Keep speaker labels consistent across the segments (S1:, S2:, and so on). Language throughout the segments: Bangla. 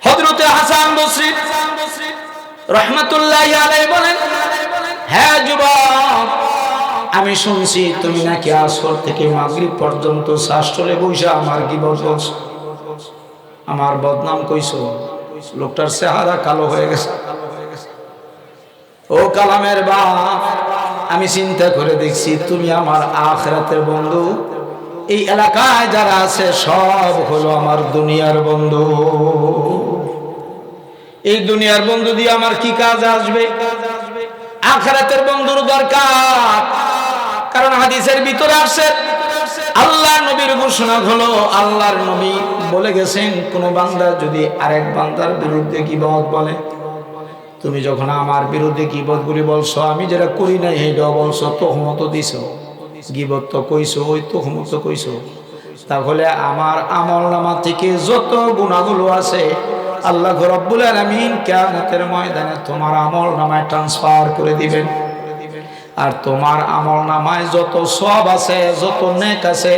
S1: হযরতে হাসান বসরি রাহমাতুল্লাহি আলাইহি বলেন, হ্যাঁ যুবক, আমি শুনছি তুমি নাকি আসর থেকে মাগরিব পর্যন্ত শাস্ত্রে বইসা আমার গীবত করছো, আমার বদনাম কইছো। লোকটার চেহারা কালো হয়ে গেছে। ও কালামের বাপ, আমি চিন্তা করে দেখছি তুমি আমার আখিরাতের বন্ধু। এই এলাকায় যারা আছে সব হলো আমার দুনিয়ার বন্ধু। এই দুনিয়ার বন্ধু দিয়ে আমার কি কাজ আসবে? আখিরাতের বন্ধুর দরকার। কারণ হাদিসের ভিতরে আসছে, আল্লাহর নবীর ঘোষণা হলো, আল্লাহর নবী বলে গেছেন, কোন বান্দা যদি আরেক বান্দার বিরুদ্ধে গীবত বলে, তুমি যখন আমার বিরুদ্ধে গীবতগুলি বলছো, আমি যেটা করি নাই সেইটাও বলছো, তোহমত দিছো, গীবত তো কইছো, ওই তোহমত কইছো, তাহলে আমার আমলনামা থেকে যত গুনাহগুলো আছে আল্লাহ রাব্বুল আলামিন কিয়ামতের ময়দানে তোমার আমলনামায় ট্রান্সফার করে দিবেন। আর তোমার আমলনামায় যত সওয়াব আছে, যত নেক আছে,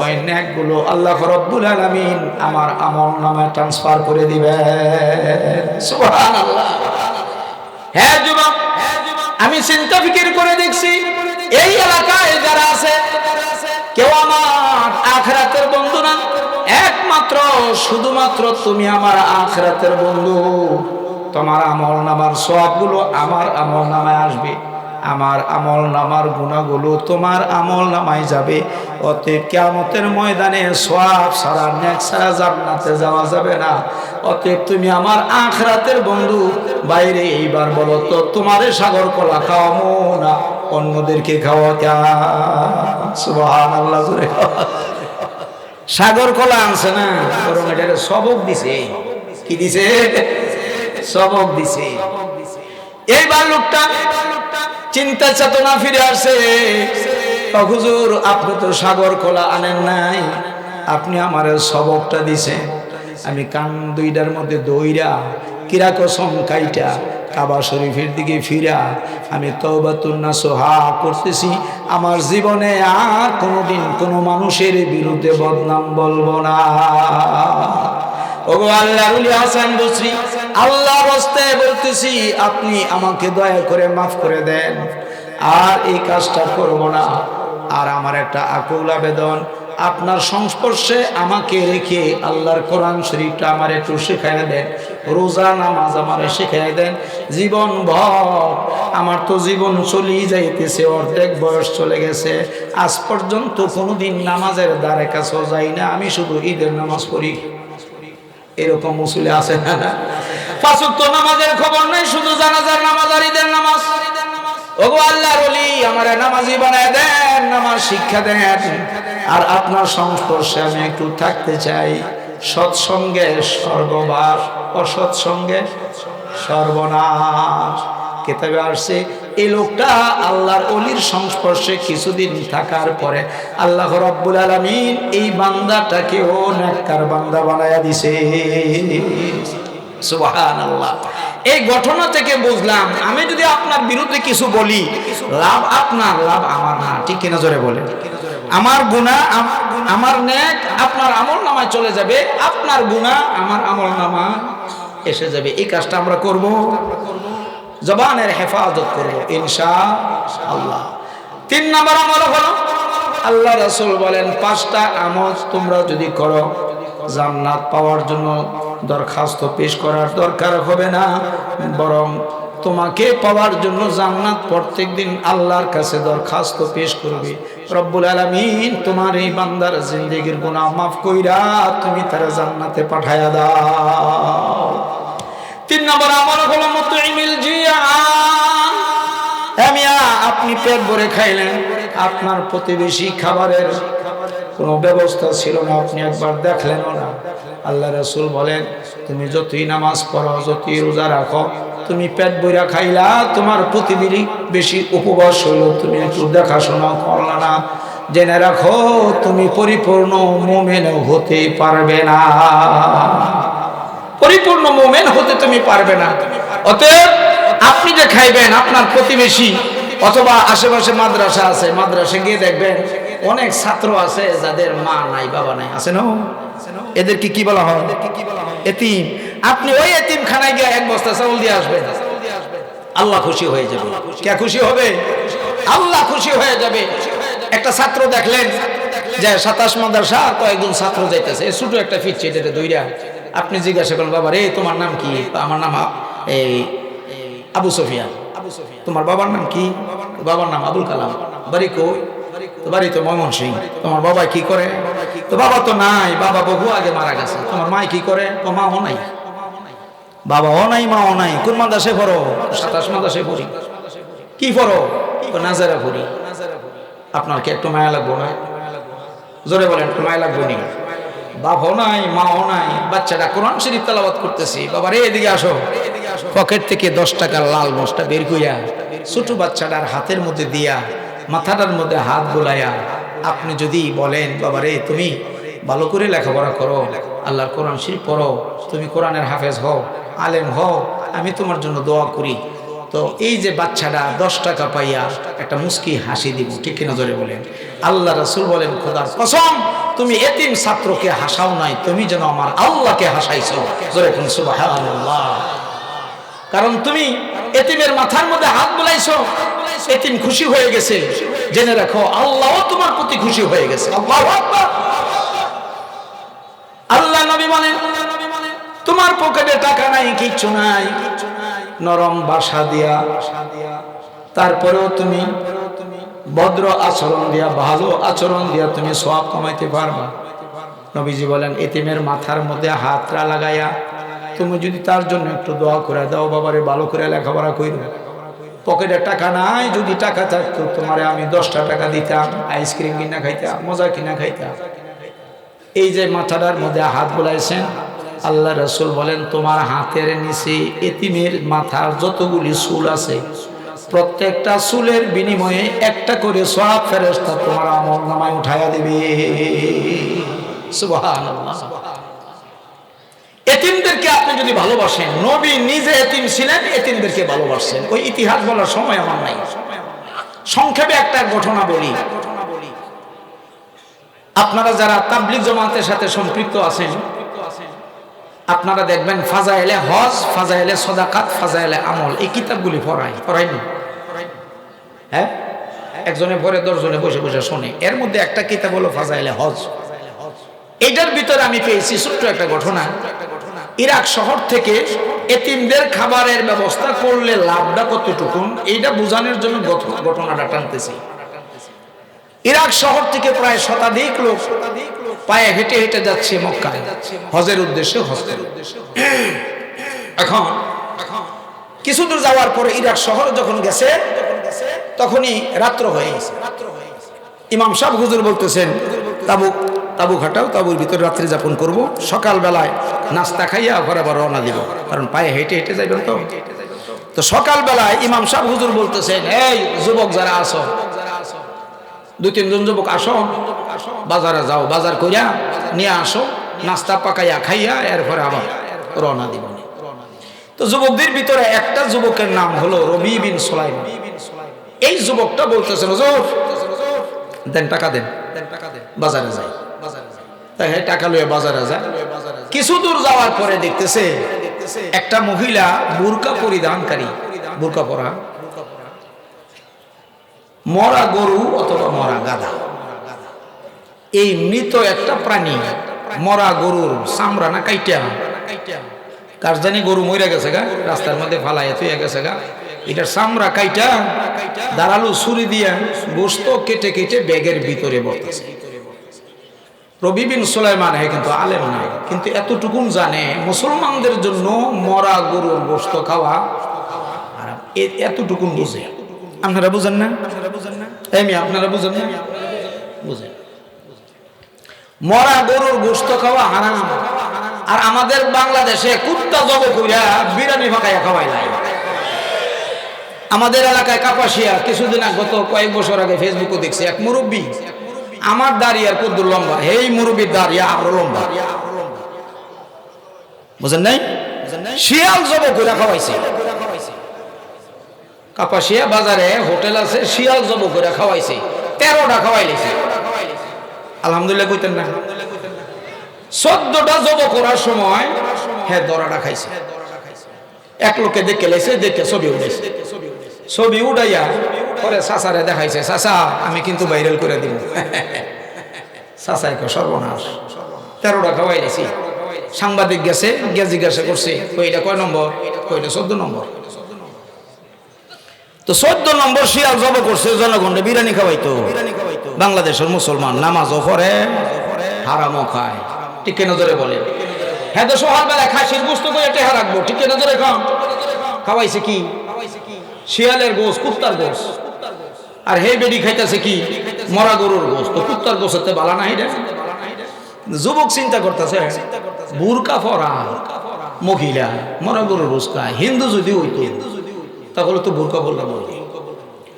S1: ওই নেকগুলো আল্লাহ রাব্বুল আলামিন আমার আমলনামায় ট্রান্সফার করে দিবেন। সুবহানাল্লাহ। হ্যাঁ যুবক, আমি চিন্তা ফিকির করে দেখছি এই এলাকায় যারা আছে কেউ আমার আখিরাতের বন্ধু না, একমাত্র শুধুমাত্র তুমি আমার আখিরাতের বন্ধু। তোমার আমলনামার সওয়াবগুলো আমার আমলনামায় আসবে, আমার আমলনামার গুনাহগুলো তোমার আমলনামায় যাবে। অতএব কিয়ামতের ময়দানে সওয়াব ছাড়া, নেক ছাড়া জান্নাতে যাওয়া যাবে না। অতএব তুমি আমার আখিরাতের বন্ধু। বাইরে এইবার বলো তো, তোমারে সাগর কলা খাওয়াবো না অন্যদেরকে খাওয়াতা? সুবহানাল্লাহ। সাগর কলা আনছে না, বরং এটারে সবক দিছে। কি দিছে? সবক দিছে। এইবার লোকটা চিন্তা চেতনা ফিরে আসে, হুজুর আপনি তো সাগর কলা আনেন নাই, আপনি আমার সবকটা দিছেন। আমি কান দুইটার মধ্যে দইরা কিরা কসম কাইটা কাবা শরীফের দিকে ফিরা আমি তওবাতুন নাসুহা করতেছি, আমার জীবনে আর কোনোদিন কোনো মানুষের বিরুদ্ধে বদনাম বলবো না। ওগো আল্লাহর ওলি হাসান বসরি, আল্লাহর রাস্তায় বলতেছি, আপনি আমাকে দয়া করে মাফ করে দেন, আর এই কাজটা করব না। আর আমার একটা আকুল আবেদন, আপনার সংস্পর্শে আমাকে রেখে আল্লাহর কোরআন শরীফটা আমার একটু শেখায় দেন, রোজা নামাজ আমারে শেখায় দেন। জীবন ভর আমার তো জীবন চলেই যাইতেছে, অর্ধেক বয়স চলে গেছে, আজ পর্যন্ত কোনোদিন নামাজের দ্বারে কাছেও যাই না, আমি শুধু ঈদের নামাজ পড়ি। এরকম মুসলিম আছে না? পাঁচ ওয়াক্ত নামাজের খবর নেই, শুধু জানাজার নামাজ আর ঈদের নামাজ। ওগো আল্লাহর ওলি, আমারে নামাজি বানায় দেন, নামাজ শিক্ষা দেন। আর আপনার সংস্পর্শে আমি একটু থাকতে চাই। সৎসঙ্গে স্বর্গবাস, অসৎসঙ্গে সর্বনাশ। কিতাবে আসছে এই লোকটা আল্লাহর ওলির সংস্পর্শে কিছুদিন থাকার পরে আল্লাহ রাব্বুল আলামিন এই বান্দাটাকেও নেককার বান্দা বানায়া দিছে। সুবহানাল্লাহ। এই ঘটনা থেকে বুঝলাম, আমি যদি আপনার বিরুদ্ধে কিছু বলি, লাভ আপনার, লাভ আমার না। ঠিক কিনা জোরে বলে? আমার গুনাহ আমার নেক আপনার আমলনামায় চলে যাবে, আপনার গুনাহ আমার আমলনামা এসে যাবে। এই কাজটা আমরা করব, জবানের হেফাজত করব ইনশাআল্লাহ। 3 নম্বর আমল হলো, আল্লাহ রাসূল বলেন 5টা আমল তোমরা যদি করো, জান্নাত পাওয়ার জন্য দরখাস্ত পেশ করার দরকার হবে না, বরং তোমাকে পাওয়ার জন্য জান্নাত প্রত্যেকদিন আল্লাহর কাছে দরখাস্ত পেশ করবে। রব্বুল আলামিন তোমার এই বান্দার জিন্দেগীর গুনাহ মাফ কইরা তুমি তার জান্নাতে পাঠায়া দাও। 3 নম্বর আমল হলো মুতঈমিল জিয়ান। আপনি পেট ভরে খাইলেন, আপনার প্রতিবেশী খাবারের কোনো ব্যবস্থা ছিল না, আপনি একবার দেখলেনও না। আল্লাহ রাসূল বলেন, তুমি যতই নামাজ পড়ো, যতই রোজা রাখো, তুমি পেট ভরে খাইলা, তোমার প্রতিবেশী বেশি উপবাস হইল, তুমি একটু দেখাশোনা করলা না, জেনে রাখো তুমি পরিপূর্ণ মুমিন হতে পারবে না। পরিপূর্ণ মুমিন হতে তুমি পারবে না। অতএব আপনি যে খাইবেন, আপনার প্রতিবেশী অথবা আশেপাশে মাদ্রাসা আছে, মাদ্রাসা গিয়ে দেখবেন অনেক ছাত্র আছে যাদের মা নাই, বাবা নাই, আছে না? এদেরকে কি বলা হয়? এতিম। আপনি ওই এতিমখানায় গিয়ে এক বস্তা চাউল দিয়ে আসবেন, আল্লাহ খুশি হয়ে যাবে। কে খুশি হবে? আল্লাহ খুশি হয়ে যাবে। একটা ছাত্র দেখলেন যে 27 মাদ্রাসা কয়েকজন ছাত্র যাইতেছে, ছোট একটা ফিরছে এটাতে দইরা, আপনি জিজ্ঞাসা করলেন বাবা রে তোমার নাম কি? আমার নাম এই আবু সুফিয়ান। তোমার বাবার নাম কি? বাবার নাম আবুল কালাম। বাড়ি কই? তো বাড়ি তো ময়মনসিংহ। তোমার বাবা কি করে? তো বাবা তো নাই, বাবা বহু আগে মারা গেছে। তোমার মা কি করে? তো মাও নাই, বাবাও নাই, মাও নাই। কোন মাদ্রাসায় পড়ো? 27 মাদ্রাসায় পড়ি। কি পড়ো? নাজারা পড়ি। আপনার কি একটু মায়া লাগবো না? জোরে বলেন, একটু মায়া লাগবো নি? বাবাও নাই, মাও নাই, বাচ্চাটা কোরআন শরীফ তেলাওয়াত করতেছি। বাবা রে এদিকে আসো। পকেট থেকে 10 টাকার লাল নোটটা বের কইয়া ছোট বাচ্চাটার হাতের মধ্যে দিয়া মাথাটার মধ্যে হাত বুলাইয়া আপনি যদি বলেন বাবা রে তুমি ভালো করে লেখাপড়া করো, আল্লাহর কোরআন শরীফ পড়ো, তুমি কোরআনের হাফেজ হও, আলেম হও, আমি তোমার জন্য দোয়া করি। তো এই যে বাচ্চাটা 10 টাকা পাইয়া একটা মুস্কি হাসি দিব, ঠিক কিনা জোরে বলেন? আল্লাহ রাসূল বলেন খোদার কসম তুমি এতিম ছাত্রকে হাসাও নাই, তুমি যেন আমার আল্লাহকে হাসাইছো। জোরে কোন সুবহানাল্লাহ। কারণ তুমি এতিমের মাথার মধ্যে হাত বুলাইছো, এতিম খুশি হয়ে গেছে। জেনে রাখো আল্লাহও তোমার প্রতি খুশি হয়ে গেছে। আল্লাহু আকবার। আল্লাহ নবী বলেন তোমার পকেটে টাকা নাই, কিচ্ছু নাই, নরম ভাষা দিয়া তারপরেও তুমি ভদ্র আচরণ দিয়া, ভালো আচরণ দিয়া তুমি সওয়াব কামাইতে পারবা। নবীজি বলেন এতিমের মাথার মধ্যে হাতটা লাগাইয়া তুমি যদি তার জন্য একটু দোয়া করে দাও, বাবারে ভালো করে লেখাপড়া কইরো। পকেটে টাকা নাই, যদি টাকা থাকতো তোমারে আমি 10টা টাকা দিতাম, আইসক্রিম কিনা খাইতাম, মজা কিনা খাইতাম। এই যে মাথাটার মধ্যে হাত বুলাইছেন, আল্লাহ রাসূল বলেন তোমার হাতের নিচে এতিমের মাথার যতগুলি চুল আছে প্রত্যেকটা চুলের বিনিময়ে একটা করে সওয়াব ফেরেশতা তোমার আমলনামায় উঠায়া দিবে। সুবহানাল্লাহ। এতিমদেরকে আপনি যদি ভালোবাসেন, নবী নিজে এতিম ছিলেন, এতিমদেরকে ভালোবাসেন। ওই ইতিহাস বলার সময় আমার নাই, সংক্ষেপে একটা ঘটনা বলি। আপনারা যারা তাবলীগ জামাতের সাথে সম্পৃক্ত আছেন আপনারা দেখবেন ফাজাইলে হজ, ফাজাইলে সাদাকাত, ফাজাইলে আমল এই কিতাবগুলি পড়ায়নি? হ্যাঁ, একজনে পড়ে 10 জনে বসে বসে শোনে। এর মধ্যে একটা কিতাব হলো ফাজাইলে হজ। এইটার ভিতরে আমি পেয়েছি ছোট্ট একটা ঘটনা। ইরাক শহর থেকে এতিমদের খাবারের ব্যবস্থা করলে লাভটা কতটুকু এইটা বোঝানোর জন্য ঘটনাটা টানতেছি। ইরাক শহর থেকে প্রায় শতাধিক লোক পায়ে হেঁটে হেঁটে যাচ্ছে মক্কায় হজের উদ্দেশ্যে। এখন কিছু দূর যাওয়ার পরে ইরাক শহর যখন গেছে তখনই রাত্র হয়ে গেছে। ইমাম সাহেব হুজুর বলতেছেন তাবু খাটাও, তাবুর ভিতরে রাত্রি যাপন করব, সকালবেলায় নাস্তা খাইয়া ঘরে আবার রওনা দিব, কারণ পায়ে হেঁটে হেঁটে যাইবেন। তো সকালবেলায় ইমাম সাহেব হুজুর বলতেছেন এই যুবক যারা আসো, 2-3 জন যুবক আসো, বাজারে যাও, বাজার করিয়া নিয়ে আসো, নাস্তা পাকাইয়া খাইয়া এরপরে আবার রওনা দিব। তো যুবকদের ভিতরে একটা যুবকের নাম হলো রবি বিন সুলাইমান। এই যুবকটা বলতেছেন হুজুর দেন, টাকা দেন, বাজারে যাই। তাই টাকা লইয়া বাজারে যায়। কিছু দূর যাওয়ার পরে দেখতেছে একটা মহিলা বুরকা পরিধানকারী, বুরকা পরা, মরা গরু অথবা মরা গাধা, এই মৃত একটা প্রাণী, মরা গরুর চামড়া না কাইটা, কার জানি গরু মরে গেছে গা, রাস্তার মধ্যে ফালাইয়া থুইয়া গেছে গা, এটার চামড়া কাইটা দাঁড়ালো ছুরি দিয়া গোশত কেটে কেটে ব্যাগের ভিতরে বসতেছে। রবি বিন সুলাইমান কিন্তু আলেম না, কিন্তু এতটুকুন জানে মুসলমানদের জন্য মরা গরুর গোশত খাওয়া হারাম, এতটুকুন বুঝে। আপনারা বুঝেন না? আপনারা বুঝেন না? বুঝেন মরা গরুর গোশত খাওয়া হারাম। আর আমাদের বাংলাদেশে কুত্তা জব কইরা বিরিয়ানি ফাঁকাইয়া খাওয়াই নাই। আমাদের এলাকায় কাপাসিয়া কিছুদিন গত কয়েক বছর আগে ফেসবুকে দেখছি এক মুরব্বী, আমার দাড়ি আর কদ্দুর লম্বা, এই মুরব্বীর দাড়ি আরো লম্বা, বুঝেন নাই? শিয়াল জব কইরা খাওয়াইছে। কাপাসিয়া বাজারে হোটেল আছে, শিয়াল জব কইরা খাওয়াইছে, 13টা খাওয়াইছে। আলহামদুলিল্লাহ কইতেন না? 14টা জব করার সময় হ্যাঁ দরাটা খাইছে। এক লোকে দেখে লেছে, দেখে ছবি উঠাইছে, ছবি উঠাইয়া পরে চাচারে দেখাইছে, চাচা আমি কিন্তু ভাইরাল করে দিব। চাচাই কয় সর্বনাশ, 13টা খাওয়াই দিছি। সাংবাদিক গেছে, গিয়ে জিজ্ঞাসা করছে ওইটা কয় নম্বর, ওইটা 14 নম্বর। তো 14 নম্বর শিয়াল জব করছে, জনগণে বিরিয়ানি খাওয়াইতো। বাংলাদেশের মুসলমান নামাজও পড়ে, হারামও খায়, ঠিক কেন ধরে বলে। হ্যাঁ তো সকালবেলা খাসির গোস্ত করে টেহা রাখবো, ঠিক কেন ধরে খাওয়াইছে কি শিয়ালের গোস, কুত্তার গোস। আর হে বেডি খাইতেছে কি মরা গরুর গোস। তো কুত্তার গোস হতে বালা নাই রে। যুবক চিন্তা করতেছে বুরকা পরা মহিলা মরা গরুর গোস খায়, হিন্দু যদি হইতো তাহলে তো বুরকা বললাম,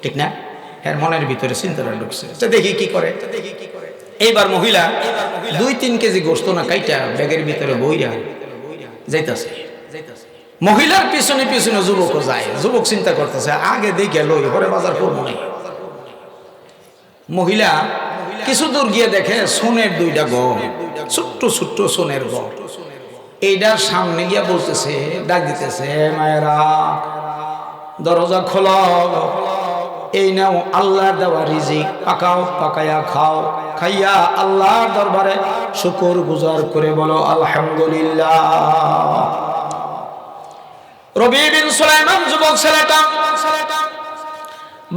S1: ঠিক না? এর মনের ভিতরে চিন্তাটা ঢুকছে, দেখি কি করে। এইবার মহিলা 2-3 কেজি গোস্ত না কাইটা ব্যাগের ভিতরে বইরা যাইতাছে। মহিলার পিছনে পিছনে যুবকও যায়। যুবক চিন্তা করতেছে আগে দেখে লই, পরে বাজার করবো না। মহিলা কিছু দূর গিয়ে দেখে সোনের 2টা গম, ছোট্ট ছোট্ট সোনের গম। এইটার সামনে গিয়া বলতেছে, ডাক দিতেছে, মায়েরা দরজা খোলো, এই নাও আল্লাহর দেওয়া রিজিক, পাকাও, পাকায়া খাও, খাইয়া আল্লাহর দরবারে শুকর গুজার করে বলো আলহামদুলিল্লাহ। রবি বিন সুলাইমান যুবক ছেলেটা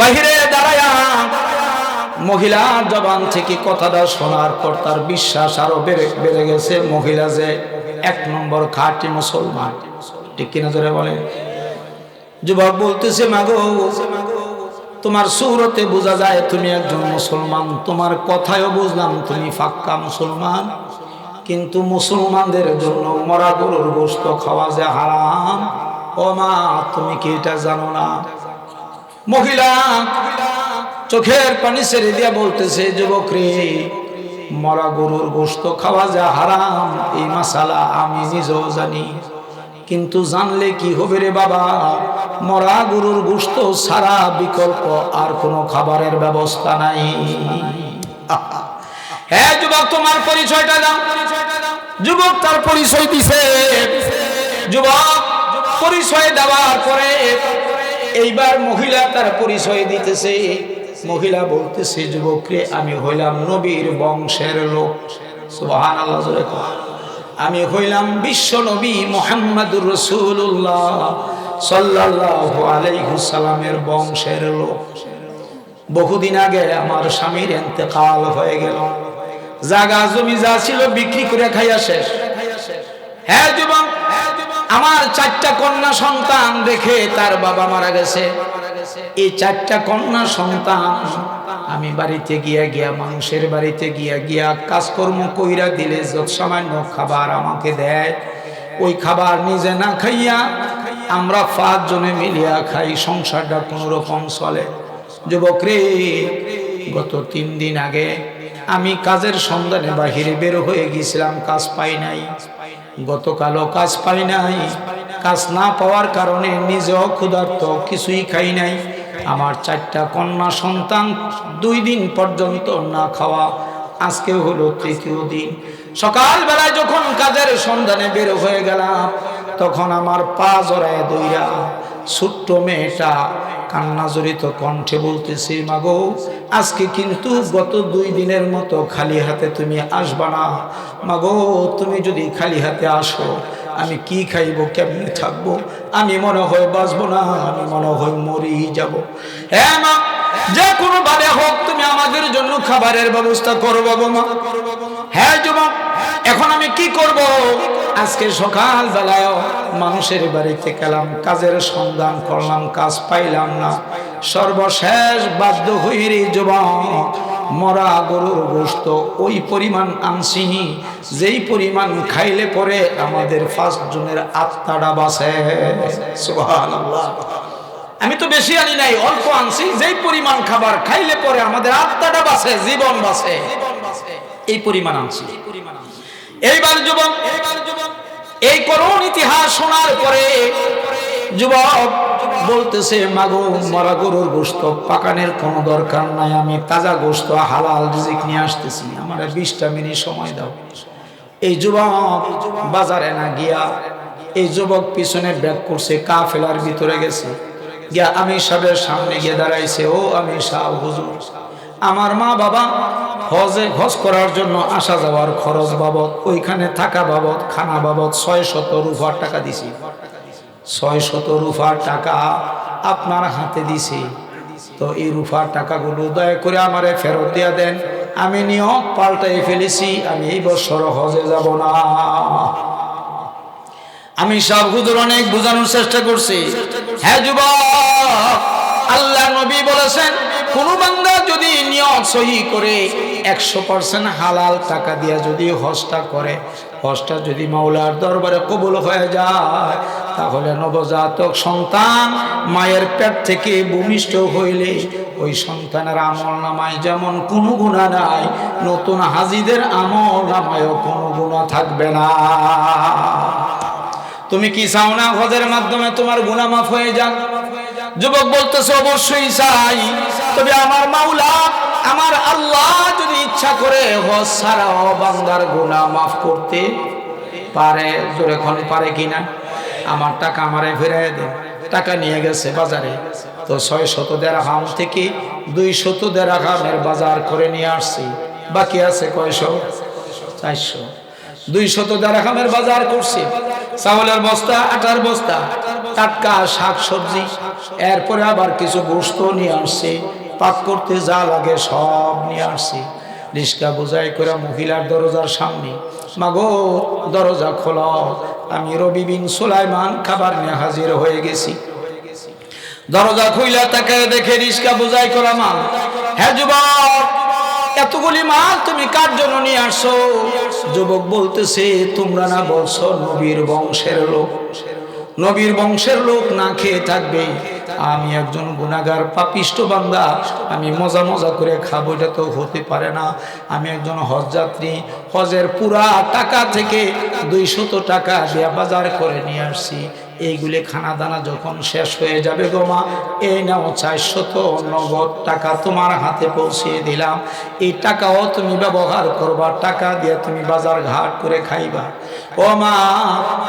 S1: বাহিরে দাঁড়ায়া মহিলার জবান থেকে কথাটা শোনার পর তার বিশ্বাস আরো বেড়ে গেছে। মহিলা যে 1 নম্বর খাঁটি মুসলমান, ঠিক কিনা ধরে বলে। যুবক বলতেছে, মাগো তোমার সুরতে বোঝা যায় তুমি একজন মুসলমান, তোমার কথায়ও বুঝলাম তুমি পাক্কা মুসলমান, কিন্তু মুসলমানদের জন্য মরা গরুর গোশত খাওয়া যে হারাম। ও মা, তুমি কি এটা জানো না? মহিলা চোখের পানি ছেড়ে দিয়া বলতেছে, যুবক রে, মরা গরুর গোশত খাওয়া যে হারাম এই মাসালা আমি নিজেও জানি, কিন্তু জানলে কি হবে রে বাবা, মরা গরুর গোশত ছাড়া বিকল্প আর কোনো খাবারের ব্যবস্থা নাই। হ্যাঁ যুবক, তোমার পরিচয়টা দাও। যুবক তার পরিচয় দিছে। যুবক পরিচয় দেওয়ার পরে এইবার মহিলা তার পরিচয় দিতেছে। মহিলা বলতেছে, যুবক রে, আমি হইলাম নবীর বংশের লোক। সুবহানাল্লাহ, জোরে কও। আমি হইলাম বিশ্ব নবী মুহাম্মদুর রাসূলুল্লাহ সাল্লাল্লাহু আলাইহি সাল্লামের বংশের লোক। বহুদিন আগে আমার স্বামীর ইন্তেকাল হয়ে গেল, জায়গা জমি যা ছিল বিক্রি করে খাইয়া শেষ। হ্যাঁ যুবক, আমার 4টা কন্যা সন্তান রেখে তার বাবা মারা গেছে। এই 4টা কন্যা সন্তান আমি বাড়িতে গিয়া মানুষের বাড়িতে গিয়া কাজকর্ম কইরা দিলে যত সামান্য খাবার আমাকে দেয়, ওই খাবার নিজে না খাইয়া আমরা 5 জনে মিলিয়া খাই, সংসারটা কোনো রকম চলে। যুবক রে, গত 3 দিন আগে আমি কাজের সন্ধানে বাহিরে বের হয়ে গিয়েছিলাম, কাজ পাই নাই। গতকালও কাজ পাই নাই। কাজ না পাওয়ার কারণে নিজেও ক্ষুধার্ত, কিছুই খাই নাই। আমার 4টা কন্যা সন্তান 2 দিন পর্যন্ত না খাওয়া, আজকে হলো 3য় দিন। সকালবেলায় যখন কাজের সন্ধানে বের হয়ে গেলাম, তখন আমার পা জড়ায় দইরা ছোট্ট মেয়েটা কান্না জড়িত কণ্ঠে বলতেছে, মাগো আজকে কিন্তু গত 2 দিনের মতো খালি হাতে তুমি আসবা না। মাগো, তুমি যদি খালি হাতে আসো, আমি কি খাইব, কেমনে থাকবো? আমি মনে হয় বাঁচবো না, আমি মনে হয় মরি যাব। হ্যাঁ মা, যে কোনো ভাবে হোক তুমি আমাদের জন্য খাবারের ব্যবস্থা করো বাবা মা। হ্যাঁ যুবক, এখন আমি কি করব? আজকে সকাল বেলায় মানুষের বাড়িতে গেলাম, কাজের সন্ধান করলাম, কাজ পাইলাম না। সর্বশেষ বাধ্য হইরে যুবক মরা গরুর গোশত ওই পরিমাণ আনছি, যেই পরিমাণ খাইলে পরে আমাদের 5 জনের আত্মাটা বাঁচে। সুবহানাল্লাহ। আমি তো বেশি আনি নাই, অল্প আনছি, যেই পরিমাণ খাবার খাইলে পরে আমাদের আত্মাটা বাঁচে, জীবন বাঁচে, এই পরিমাণ আনছি। এইবার যুবক এই করুণ ইতিহাস শোনার পরে যুবক বলতেছে, মাগো মরা গরুর গোশত পাকানের কোনো দরকার নাই, আমি তাজা গোশত হালাল রিজিক নিয়ে আসতেছি, আমার 20টা মিনিট সময় দাও। এই যুবক বাজারে না গিয়া এই যুবক পিছনে ব্যাক করছে, কাফেলার ভিতরে গেছে, গিয়া আমির সাহেবের সামনে গিয়ে দাঁড়াইছে। ও আমির সাহেব, হুজুর, আমার মা বাবা হজ করার জন্য আসা যাওয়ার খরচ বাবদ, ওইখানে থাকা বাবদ, খানা বাবদ 600 রুফার টাকা দিছি। 600 রুফার টাকা আপনার হাতে দিছি। তো এই রুফার টাকাগুলো দয়া করে আমারে ফেরত দিয়া দেন। আমি নিয়ত পাল্টাই ফেলেছি, আমি এই বছর হজে যাব না। আমি সব হুজুর অনেক বোঝানোর চেষ্টা করছি। হ্যাঁ যুবক, আল্লাহ নবী বলেছেন, কোন বান্দা যদি নিয়ত সহি করে 100% হালাল টাকা দিয়ে যদি হজটা করে, হজটা যদি মাওলার দরবারে কবুল হয়ে যায়, তাহলে নবজাতক সন্তান মায়ের পেট থেকে ভূমিষ্ঠ হইলে ওই সন্তানের আমল নামায় যেমন কোনো গুনাহ নাই, নতুন হাজিদের আমল নামায়ও কোনো গুনাহ থাকবে না। তুমি কি চাও না হজের মাধ্যমে তোমার গুনাহ মাফ হয়ে যাক? যুবক বলতেছে, অবশ্যই চাই। তবে আমার মাওলা, আমার আল্লাহ যদি ইচ্ছা করে হজ ছাড়াও বান্দার গুনাহ মাফ করতে পারে। জোরে কোন পারে কিনা? আমার টাকা আমারে ফিরিয়ে দেন। টাকা নিয়ে গেছে বাজারে, তো 600 দিরহাম থেকে 200 দিরহামের বাজার করে নিয়ে আসছি। বাকি আছে কয়শো? 400। 200 দিরহামের বাজার করছি। চাউলের বস্তা, আটার বস্তা, টাটকা শাক সবজি, এরপরে আবার কিছু গোশত নিয়ে আসছি। পাক করতে যা লাগে সব নিয়ে আসছি। রিস্কা বোঝাই করে মহিলার দরজার সামনে, মাগো দরজা খোলো, আমি রবি বিন সুলাইমান খাবার নিয়ে হাজির হয়ে গেছি। দরজা খুইলা তাকায় দেখে রিস্কা বোঝাই করা মাল। হ্যাঁ যুবক, এতগুলি মাল তুমি কার জন্য নিয়ে আসছো? যুবক বলতেছে, তোমরা না বলছো নবীর বংশের লোক, নবীর বংশের লোক না খেয়ে থাকবে, আমি একজন গুনাহগার পাপিষ্ট বান্দা, আমি মজা মজা করে খাবো, এটা তো হতে পারে না। আমি একজন হজ যাত্রী, হজের পুরা টাকা থেকে 200 টাকা দিয়ে বাজার করে নিয়ে আসছি। এইগুলি খানা দানা যখন শেষ হয়ে যাবে গো মা, এই নাও 400 নগদ টাকা তোমার হাতে পৌঁছিয়ে দিলাম। এই টাকাও তুমি ব্যবহার করবা, টাকা দিয়ে তুমি বাজার ঘাট করে খাইবা। ও মা,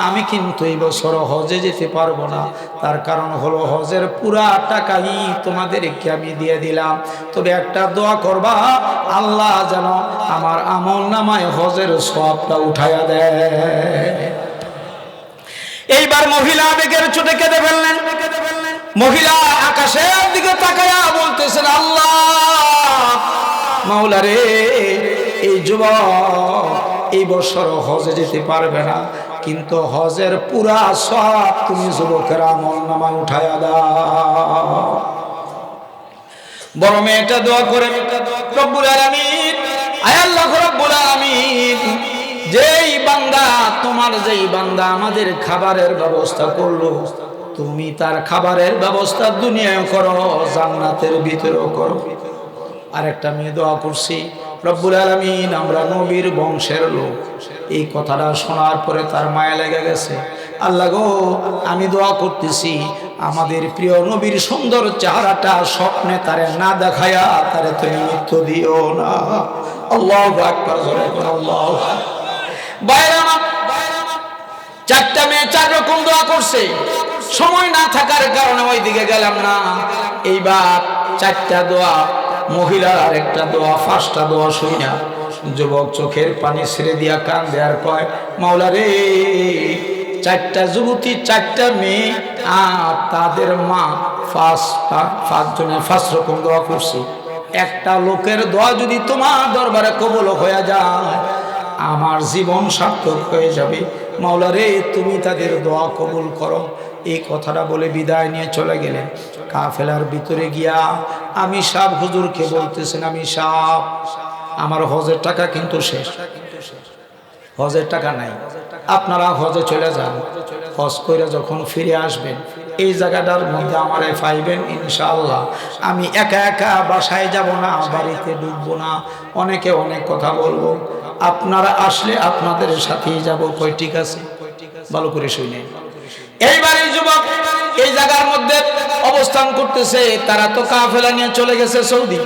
S1: আমি কিন্তু এই বছর হজে যেতে পারবো না, তার কারণ হলো হজের পুরা টাকাই তোমাদেরকে আমি দিয়ে দিলাম। তবে একটা দোয়া করবা, আল্লাহ যেন আমার আমল নামায় হজের সওয়াবটা উঠাইয়া দেয়। এইবার মহিলা আবেগের চোটে কেঁদে ফেললেন। মহিলা আকাশের দিকে তাকায়া বলতেছেন, আল্লাহ মাওলা রে, এই যুবক এই বছর হজে যেতে পারবে না, কিন্তু হজের পুরা সওয়াব তুমি যুবকের আমল নামায় উঠায়া দাও। বড় মেয়েটা দোয়া করে, রব্বুল আলামিন, আয় আল্লাহ রব্বুল আলামিন, যেই বান্দা, তোমার যেই বান্দা আমাদের খাবারের ব্যবস্থা করলো, তুমি তার খাবারের ব্যবস্থা দুনিয়ায় করো, জান্নাতের ভিতরেও করো। আরেকটা মেয়ে দোয়া করছি, রব্বুল আলামিন, আমরা নবীর বংশের লোক। এই কথাটা শোনার পরে তার মায়া লেগে গেছে। আল্লাহ গো, আমি দোয়া করতেছি, আমাদের প্রিয় নবীর সুন্দর চেহারাটা স্বপ্নে তারে না দেখায়া তারে তুমি মৃত্যু দিও না। আল্লাহু আকবার, জোরে বলো আল্লাহু আকবার। বাইরামা, 4টা মেয়ে 4 রকম দোয়া করছে। সময় না থাকার কারণে ওই দিকে গেলাম না। এইবার 4টা দোয়া, মহিলার আরেকটা দোয়া, 5টা দোয়া শুনি না। যুবক চোখের পানি ছেড়ে দিয়া কান দেয়ার কয়, মাওলা রে, 4টা যুবতী, 4টা মেয়ে আর তাদের মা, 5 জনের 5 রকম দোয়া করছে। একটা লোকের দোয়া যদি তোমার দরবারে কবুল হয়ে যায়, আমার জীবন সার্থক হয়ে যাবে। মাওলা রে, তুমি তাদের দোয়া কবুল করো। এই কথাটা বলে বিদায় নিয়ে চলে গেলেন। কাফেলার ভিতরে গিয়া আমি সাহেব হুজুরকে বলতেছেন, আমি সাহেব, আমার হজের টাকা কিন্তু শেষ, হজের টাকা নাই, আপনারা হজে চলে যান। হজ করে যখন ফিরে আসবেন, এই জায়গাটার মধ্যে আমারে পাইবেন ইনশাআল্লাহ। আমি একা একা বাসায় যাব না, বাড়িতে ঢুকবো না, অনেকে অনেক কথা বলবো, আপনারা আসলে আপনাদের সাথেই যাব। কই ঠিক আছে, ভালো করে শুনে। এইবার এই যুবক এই জায়গার মধ্যে অবস্থান করতেছে। তারা তো কাফেলা নিয়ে চলে গেছে সৌদি।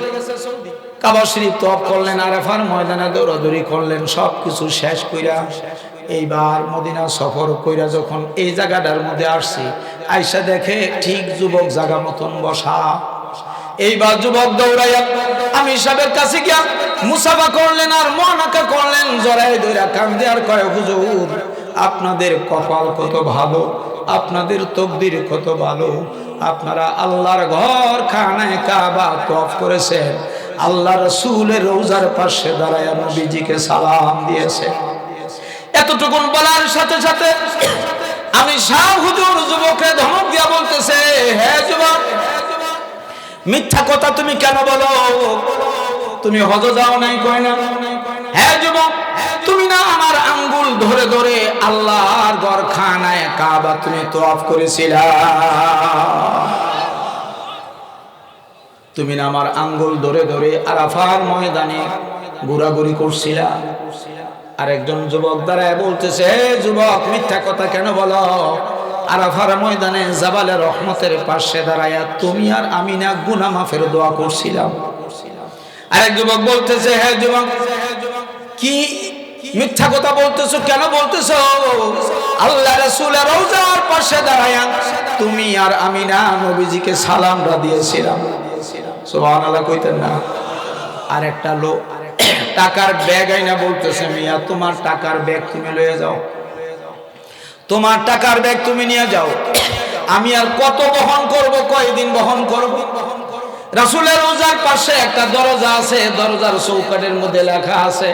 S1: কাবা শরীফ তওয়াফ করলেন, আরাফার ময়দানে দৌড়াদৌড়ি করলেন, সব কিছু শেষ কইরা এইবার মদিনা সফর কইরা যখন এই জায়গাটার মধ্যে আসছি, আইসা দেখে ঠিক যুবক জায়গা মতন বসা। এইবার যুবক দৌড়াইয়া আমি সাহেবের কাছে গিয়া মুসাফা করলেন আর মুআনাকা করলেন, জড়াই ধইরা কান্দে আর কয়, হুজুর আপনাদের কপাল কত ভালো, আপনাদের তকদির কত ভালো, আপনারা আল্লাহর ঘর খানায় কাবা তওয়াফ করেছেন, আল্লাহ রাসূলের রওজার পাশে দাঁড়ায় নবীজিকে সালাম দিয়েছেন। এতটুকুন বলার সাথে সাথে আমি শাহ হুজুর যুবককে ধমক দিয়া বলতেছে, হে যুবক, মিথ্যা কথা তুমি কেন বলো? তুমি হজ যাও নাই কয় না? হে যুবক, তুমি না আমার আঙ্গুল ধরে ধরে আল্লাহর ঘর খানায় কাবা তুমি তওয়াফ করেছিলা? তুমি না আমার আঙ্গুল ধরে ধরে আরাফার ময়দানে ঘোরাঘুরি করছিলা? আরেকজন যুবক দাঁড়ায় বলতেছে, হে যুবক, মিথ্যা কথা কেন বলো? আরাফার ময়দানে জাবালে রহমতের পাশে দাঁড়ায়া তুমি আর আমি না গুনাহ মাফের দোয়া করছিলাম। আরেক যুবক বলতেছে, হে যুবক, কি মিথ্যা কথা বলতেছো? কেন বলতেছো? আল্লাহ রাসূলের রওজার পাশে দাঁড়ায়া তুমি আর আমি না নবীজিকে সালামটা দিয়েছিলাম। সুবহানাল্লাহ কইতেন না? আরেকটা লোক টাকার ব্যাগ আইনা বলতেছে, মিয়া তোমার টাকার ব্যাগ তুমি লয়ে যাও, তোমার টাকার ব্যাগ তুমি নিয়ে যাও, আমি আর কত বহন করব, কয়দিন বহন করব? রাসূলের রওজার পাশে একটা দরজা আছে, দরজার চৌকাঠের মধ্যে লেখা আছে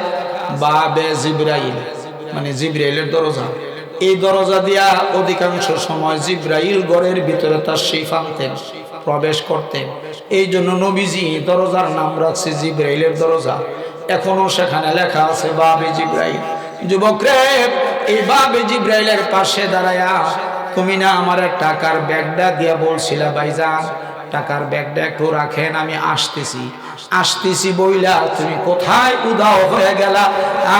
S1: বাবে জিবরাইল, মানে জিবরাইলের দরজা। এই দরজা দিয়া অধিকাংশ সময় জিবরাইল ঘরের ভিতরে তাশরীফ আনতেন, প্রবেশ করতেন। এই জন্য নবীজি দরজার নাম রাখছে জিবরাইলের দরজা। এখনো সেখানে লেখা আছে বাবে জিবরাইল। যুবক রে, এই বাবে জিবরাইলের পাশে দাঁড়ায়া তুমি না আমার টাকার ব্যাগটা দিয়া বলছিলা, ভাইজান টাকার ব্যাগটা একটু রাখেন, আমি আসতেছি। আসতেছি বইলা তুমি কোথায় উধাও হয়ে গেলা,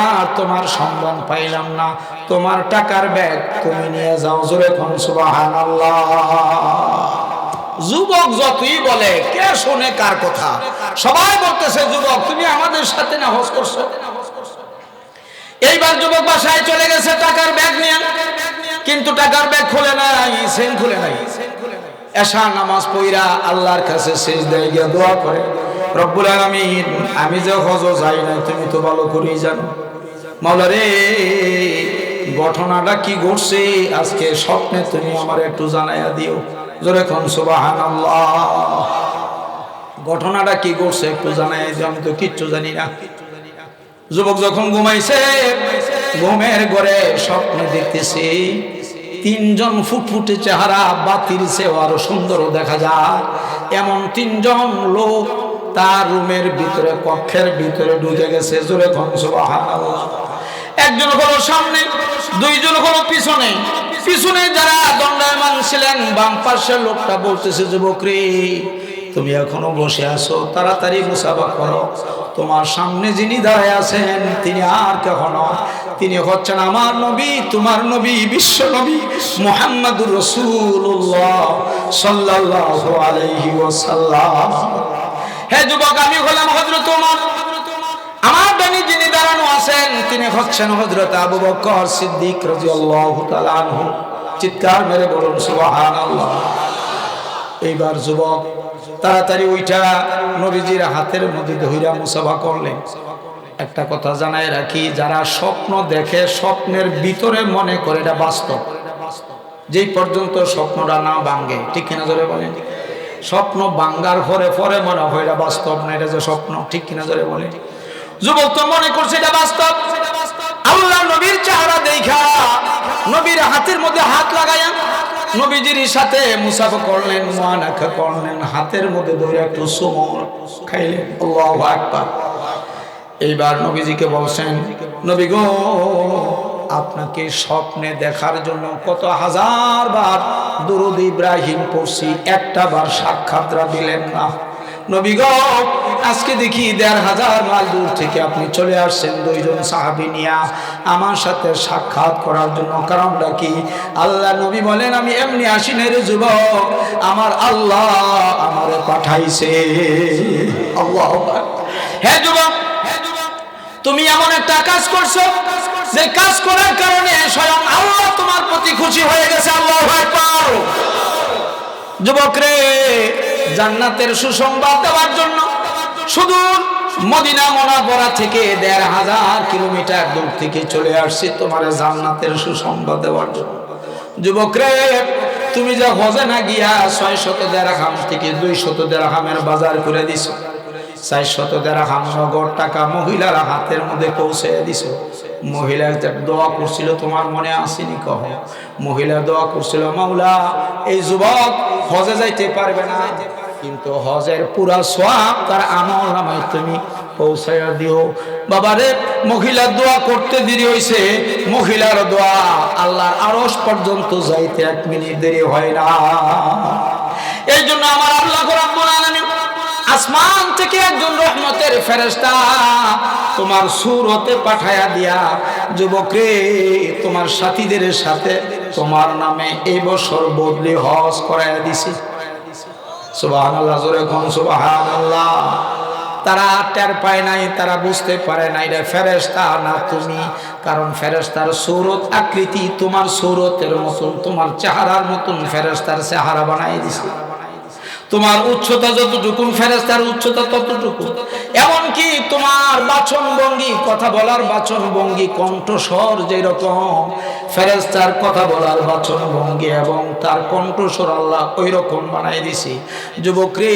S1: আর তোমার সন্ধান পাইলাম না। তোমার টাকার ব্যাগ তুমি নিয়ে যাও। জোরে কোন সুবহানাল্লাহ। যুবক যতই বলে, কে শুনে কার কথা? সবাই বলতেছে, যুবক তুমি আমাদের সাথে না হজ করছো? এইবার যুবক বাসায় চলে গেছে টাকার ব্যাগ নিয়ে, কিন্তু টাকার ব্যাগ খুলে নাই, চেন খুলে নাই। এশা নামাজ পড়া আল্লাহর কাছে সিজদায় গিয়ে দোয়া করে, রব্বুল আলামিন, আমি যে হজ যাই না তুমি তো ভালো করেই জানো, মাওলা রে ঘটনাটা কি ঘটছে আজকে স্বপ্নে তুমি আমার একটু জানাইয়া দিও। জোরে কোন সুবহানাল্লাহ। ঘটনাটা কি ঘটছে একটু জানাইয়া দিও, আমি তো কিচ্ছু জানি না। যুবক যখন ঘুমাইছে, ঘুমের ঘরে স্বপ্নে দেখতেছে তিনজন ফুটফুটে চেহারা, বাতির চেয়েও আরো সুন্দর দেখা যায় এমন তিনজন লোক তার রুমের ভিতরে, কক্ষের ভিতরে ঢুকে গেছে। জোরে কোন সুবহানাল্লাহ। একজন হলো সামনে, দুইজন হলো পিছনে। পিছনে যারা দণ্ডায়মান ছিলেন, বাম পাশের লোকটা বলতেছে, যুবক রে তুমি এখনো বসে আছো, তাড়াতাড়ি মুসাফা করো। তোমার সামনে যিনি দাঁড়ায় আছেন তিনি আর কখনো, তিনি হচ্ছেন আমার নবী, তোমার নবী, বিশ্ব নবী মুহাম্মদুর রাসূলুল্লাহ সাল্লাল্লাহু আলাইহি ওয়াসাল্লাম। হে যুবক, আমি হলাম হযরত ওমর। আমার ডানে যিনি দাঁড়ানো আছেন তিনি হচ্ছেন হযরত আবু বকর সিদ্দিক রাদিয়াল্লাহু তাআলা আনহু। চিৎকার মেরে বলুন সুবহানাল্লাহ। এইবার যুবক তাড়াতাড়ি উঠা নবীজির হাতের মধ্যে ধইরা মুসাফা করলেন। একটা কথা জানাই রাখি, যারা স্বপ্ন দেখে স্বপ্নের ভিতরে মনে করে এটা বাস্তব, যেই পর্যন্ত স্বপ্নটা না ভাঙে, ঠিক কিনা জোরে বলেন? স্বপ্ন ভাঙ্গার পরে পরে মনে হয় এটা বাস্তব না, এটা যে স্বপ্ন, ঠিক কিনা জোরে বলেন? যুবক তো মনে করছে এটা বাস্তব। আল্লাহ নবীর চেহারা দেখা নবীর হাতের মধ্যে হাত লাগায়া নবীজির সাথে মুসাফা করলেন, মুআনাকা করলেন, হাতের মধ্যে ধরে একটু সুমর খাইলেন। আল্লাহু আকবার। এইবার নবীজিকে বলছেন, নবী গো, আপনাকে স্বপ্নে দেখার জন্য কত হাজার বার দুরূদ ইব্রাহিম পড়ছি, একটা বার সাক্ষাৎরা দিলেন না। নবী গো, আজকে দেখি ১৫০০ মাইল দূর থেকে আপনি চলে আসছেন দুইজন সাহাবী নিয়া আমার সাথে সাক্ষাৎ করার জন্য। কারণটা কি? আল্লাহ নবী বলেন, আমি এমনি আসি না রে যুবক, আমার আল্লাহ আমারে পাঠাইছে। আল্লাহু আকবার। হে যুবক, তুমি এমন একটা কাজ করছো যে কাজ করার কারণে স্বয়ং আল্লাহ তোমার প্রতি খুশি হয়ে গেছে। আল্লাহু আকবার। যুবক রে, জান্নাতের সুসংবাদ দেওয়ার জন্য সুদূর মদিনা মুনাওয়ারা থেকে ১৫০০ কিলোমিটার দূর থেকে চলে আসছি তোমার জান্নাতের সুসংবাদ দেওয়ার জন্য। যুবক রে, তুমি যে হজে না গিয়া ৬০০ দিরহাম থেকে ২০০ দিরহামের বাজার করে দিছো, ৪০০ দিরহাম নগদ টাকা মহিলার হাতের মধ্যে পৌঁছে দিছো। মহিলা দোয়া করছিল, তোমার মনে আসেনি? কহ। মহিলা দোয়া করছিল, মাওলা এই যুবক হজে যাইতে পারবে না, কিন্তু হজের পুরা সওয়াব তার আমল নামায় তুমি পৌঁছায়া দিও। বাবারে, মহিলার দোয়া করতে দেরি হইছে, মহিলার দোয়া আল্লাহর আরশ পর্যন্ত যাইতে ১ মিনিট দেরি হয় না। এই জন্য আমার আল্লাহ রাব্বুল আলামিন আসমান থেকে একজন রহমতের ফেরেশতা তোমার সূরতে পাঠায়া দিয়া, যুবকরে তোমার সাথীদের সাথে তোমার নামে এই বছর বদলি হজ করায়া দিছি। সুবহানাল্লাহ, জোরে কোন সুবহানাল্লাহ। তারা টের পায় নাই, তারা বুঝতে পারে নাই রে ফেরেশতা না তুমি, কারণ ফেরেশতার সূরত আকৃতি তোমার সূরতের মতন, তোমার চেহারার মতন ফেরেশতার চেহারা বানাই দিছে। তোমার উচ্চতা যতটুকু ফেরেশতার উচ্চতা ততটুকু, এমনকি তোমার বাচন ভঙ্গি, কথা বলার বাচন ভঙ্গি, কণ্ঠস্বর যেরকম ফেরেশতার কথা বলার বাচন ভঙ্গি এবং তার কণ্ঠস্বর আল্লাহ ওই রকম বানাই দিছি। যুবক রে,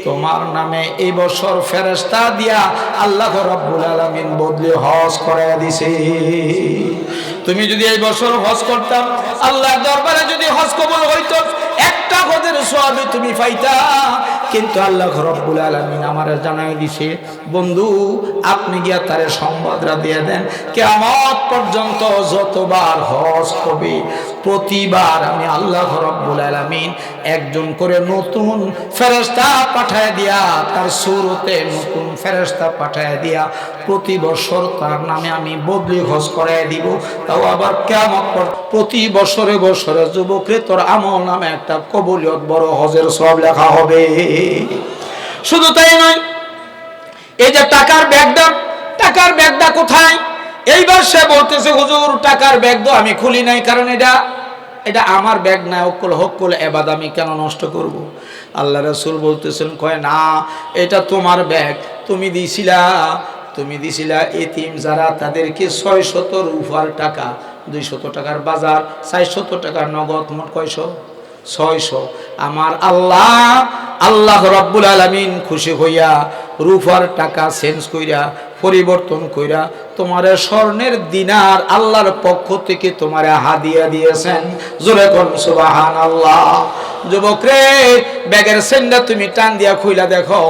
S1: তোমার নামে এই বছর ফেরেশতা দিয়া আল্লাহ রাব্বুল আলামিন বদলি হজ করায়া দিছে। তুমি যদি এই বছর হজ করতাম, আল্লাহর দরবারে যদি হজ কবুল হইতো, একটা হজের সওয়াব তুমি পাইতা। কিন্তু আল্লাহ রাব্বুল আলামিন আমারে জানাই দিছে, বন্ধু আপনি গিয়া তারে সংবাদরা দিয়ে দেন, কিয়ামত পর্যন্ত যতবার হজ হবে প্রতিবার আমি আল্লাহ রাব্বুল আলামিন একজন করে নতুন ফেরেশতা পাঠায় দিয়া, তার সূরতে নতুন ফেরেশতা পাঠায় দিয়া প্রতি বছর তার নামে আমি বদলি হজ করায় দিব। তাও আবার কিয়ামত প্রতি বছরে বছরে যুবকরে তোর আমল নামে একটা কবুলিয়ত বড় হজের সওয়াব লেখা হবে। শুধু তাই নয়, এই যে টাকার ব্যাগটা কোথায়? এইবার সে বলতেছে, হুজুর টাকার ব্যাগ তো আমি খুলি নাই, কারণ এটা আমার ব্যাগ না, হকুল এবাদ, আমি কেন নষ্ট করব? আল্লাহ রাসূল বলতেছেন, কয় না, এটা তোমার ব্যাগ, তুমি দিছিলা এতিম যারা তাদেরকে ৬০০ রুফার টাকা, ২০০ টাকার বাজার, ৪০০ টাকার নগদ, মোট কয়শো? ৬০০। আমার আল্লাহ রাব্বুল আলামিন খুশি হইয়া রুফার টাকা চেঞ্জ কইরা, পরিবর্তন কইরা তোমারে স্বর্ণের দিনার আল্লাহর পক্ষ থেকে তোমারে হাদিয়া দিয়েছেন। জোরে কোন সুবহানাল্লাহ। যুবক রে, ব্যাগের সেন্ডা তুমি টান দিয়া খুইলা দেখো,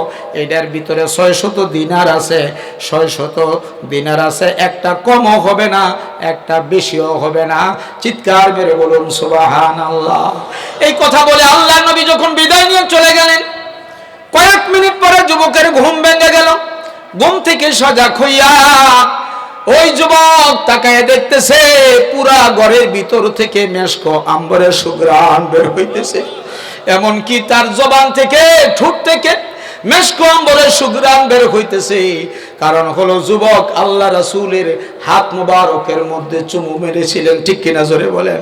S1: এটার ভিতরে ৬০০ দিনার আছে, ৬০০ দিনার আছে, একটা কমও হবে না, একটা বেশিও হবে না। চিৎকার মেরে বলুন সুবহানাল্লাহ। এই কথা বলে আল্লাহর নবী যখন বিদায় নিয়ে চলে গেলেন, কয়েক মিনিট পরে যুবকের ঘুম ভেঙে গেল। ঘুম থেকে সজাগ হইয়া ওই যুবক তাকায় দেখতেছে, পুরা ঘরের ভিতর থেকে মেশক আম্বরের সুঘ্রাণ বের হইতেছে। এমনকি তার জবান থেকে, ঠোঁট থেকে মেশক আম্বরের সুঘ্রাণ বের হইতেছে। কারণ হলো যুবক আল্লাহ রাসূলের হাত মুবারকের মধ্যে চুমু মেরেছিলেন। ঠিক কিনা জোরে বলেন?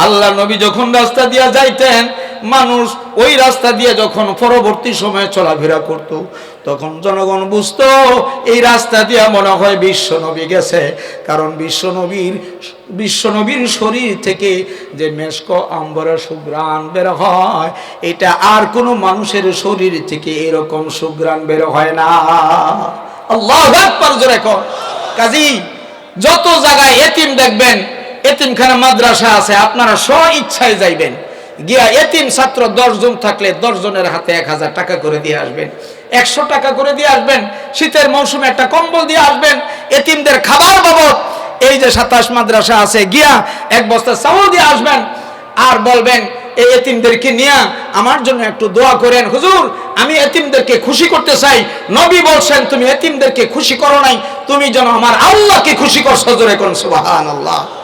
S1: আল্লাহ নবী যখন রাস্তা দিয়া যাইতেন, মানুষ ওই রাস্তা দিয়ে যখন পরবর্তী সময়ে চলাফেরা করত, তখন জনগণ বুঝতো এই রাস্তা দিয়ে মনে হয় বিশ্ব নবী গেছে। কারণ বিশ্ব নবীর শরীর থেকে যে মেশক আম্বরের সুঘ্রাণ বের হয়, এটা আর কোনো মানুষের শরীর থেকে এরকম সুঘ্রাণ বের হয় না। আল্লাহু আকবার, জোরে কর। কাজী যত জায়গায় এতিম দেখবেন, এতিমখানা মাদ্রাসা আছে, আপনারা স্ব ইচ্ছায় যাইবেন, গিয়া এতিম ছাত্র 10 জন থাকলে 10 জনের হাতে 1000 টাকা করে দিয়ে আসবেন, 100 টাকা করে দিয়ে আসবেন। শীতের মৌসুমে একটা কম্বল দিয়ে আসবেন। এতিমদের খাবার বাবদ এই যে 27 মাদ্রাসা আছে, গিয়া 1 বস্তা চাউল দিয়ে আসবেন। আর বলবেন, এই এতিমদেরকে নিয়ে আমার জন্য একটু দোয়া করেন হুজুর, আমি এতিমদেরকে খুশি করতে চাই। নবী বলছেন, তুমি এতিমদেরকে খুশি করো নাই, তুমি যেন আমার আল্লাহকে খুশি করছো। জোরে কোন সুবহানাল্লাহ।